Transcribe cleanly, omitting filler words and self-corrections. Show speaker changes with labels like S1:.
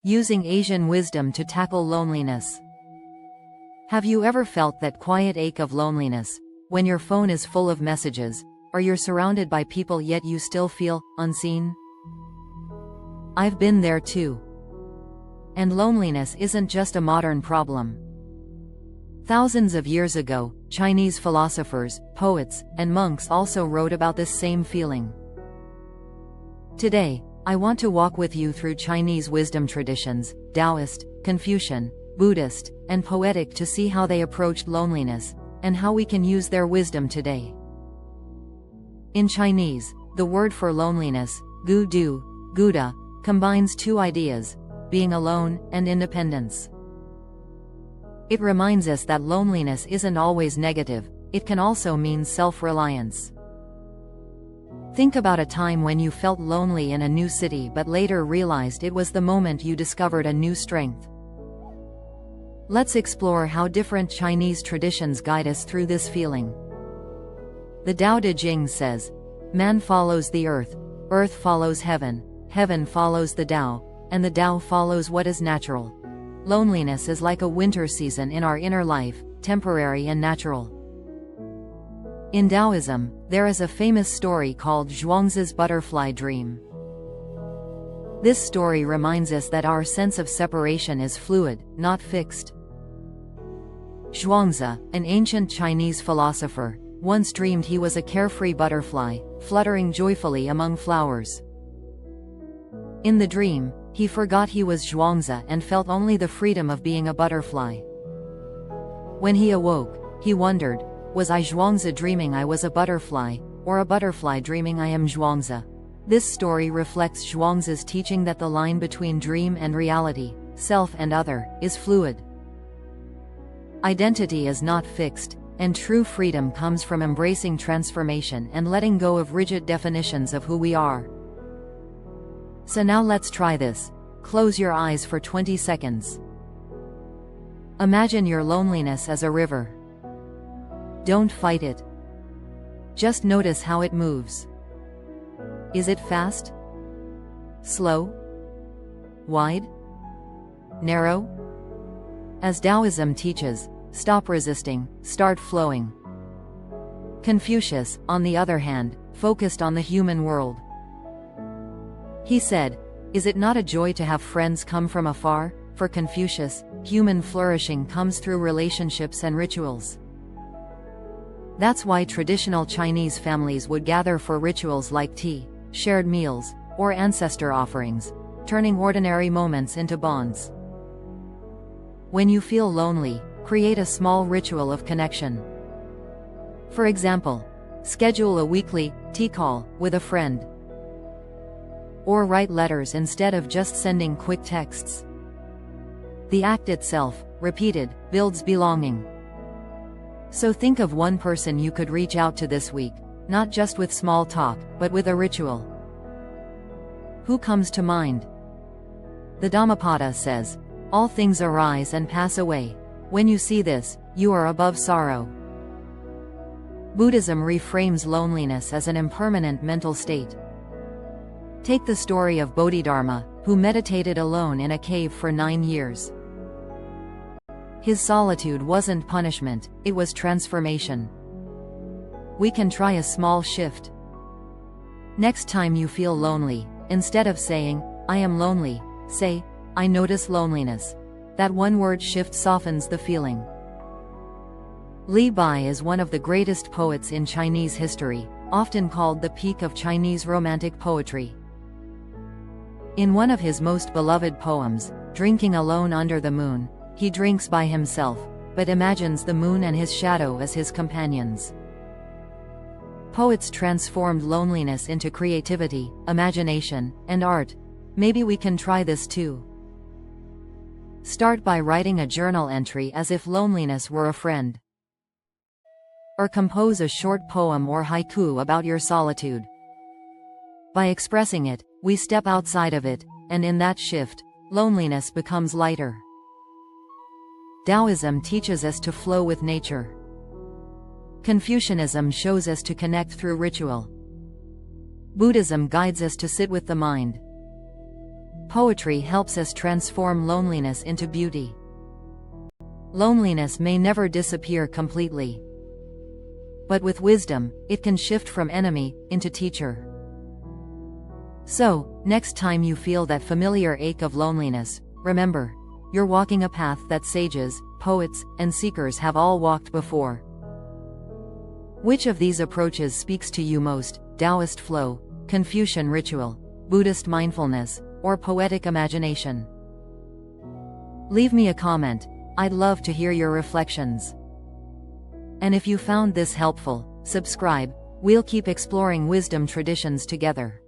S1: Using Asian wisdom to tackle loneliness. Have you ever felt that quiet ache of loneliness, when your phone is full of messages, or you're surrounded by people yet you still feel unseen? I've been there too. And loneliness isn't just a modern problem. Thousands of years ago, Chinese philosophers, poets, and monks also wrote about this same feeling. Today, I want to walk with you through Chinese wisdom traditions, Taoist, Confucian, Buddhist, and poetic to see how they approached loneliness, and how we can use their wisdom today. In Chinese, the word for loneliness, gu du, guda, combines two ideas, being alone and independence. It reminds us that loneliness isn't always negative, it can also mean self-reliance. Think about a time when you felt lonely in a new city but later realized it was the moment you discovered a new strength. Let's explore how different Chinese traditions guide us through this feeling. The Tao Te Ching says, "Man follows the earth, earth follows heaven, heaven follows the Tao, and the Tao follows what is natural." Loneliness is like a winter season in our inner life, temporary and natural. In Daoism, there is a famous story called Zhuangzi's butterfly dream. This story reminds us that our sense of separation is fluid, not fixed. Zhuangzi, an ancient Chinese philosopher, once dreamed he was a carefree butterfly, fluttering joyfully among flowers. In the dream, he forgot he was Zhuangzi and felt only the freedom of being a butterfly. When he awoke, he wondered, was I Zhuangzi dreaming I was a butterfly, or a butterfly dreaming I am Zhuangzi? This story reflects Zhuangzi's teaching that the line between dream and reality, self and other, is fluid. Identity is not fixed, and true freedom comes from embracing transformation and letting go of rigid definitions of who we are. So now let's try this. Close your eyes for 20 seconds. Imagine your loneliness as a river. Don't fight it. Just notice how it moves. Is it fast? Slow? Wide? Narrow? As Taoism teaches, stop resisting, start flowing. Confucius, on the other hand, focused on the human world. He said, "Is it not a joy to have friends come from afar?" For Confucius, human flourishing comes through relationships and rituals. That's why traditional Chinese families would gather for rituals like tea, shared meals, or ancestor offerings, turning ordinary moments into bonds. When you feel lonely, create a small ritual of connection. For example, schedule a weekly tea call with a friend. Or write letters instead of just sending quick texts. The act itself, repeated, builds belonging. So think of one person you could reach out to this week, not just with small talk, but with a ritual. Who comes to mind? The Dhammapada says, "All things arise and pass away. When you see this, you are above sorrow." Buddhism reframes loneliness as an impermanent mental state. Take the story of Bodhidharma, who meditated alone in a cave for 9 years. His solitude wasn't punishment, it was transformation. We can try a small shift. Next time you feel lonely, instead of saying, "I am lonely," say, "I notice loneliness." That one word shift softens the feeling. Li Bai is one of the greatest poets in Chinese history, often called the peak of Chinese romantic poetry. In one of his most beloved poems, Drinking Alone Under the Moon, he drinks by himself, but imagines the moon and his shadow as his companions. Poets transformed loneliness into creativity, imagination, and art. Maybe we can try this too. Start by writing a journal entry as if loneliness were a friend. Or compose a short poem or haiku about your solitude. By expressing it, we step outside of it, and in that shift, loneliness becomes lighter. Taoism teaches us to flow with nature. Confucianism shows us to connect through ritual. Buddhism guides us to sit with the mind. Poetry helps us transform loneliness into beauty. Loneliness may never disappear completely. But with wisdom, it can shift from enemy into teacher. So, next time you feel that familiar ache of loneliness, remember, you're walking a path that sages, poets, and seekers have all walked before. Which of these approaches speaks to you most? Taoist flow, Confucian ritual, Buddhist mindfulness, or poetic imagination? Leave me a comment. I'd love to hear your reflections. And if you found this helpful, subscribe. We'll keep exploring wisdom traditions together.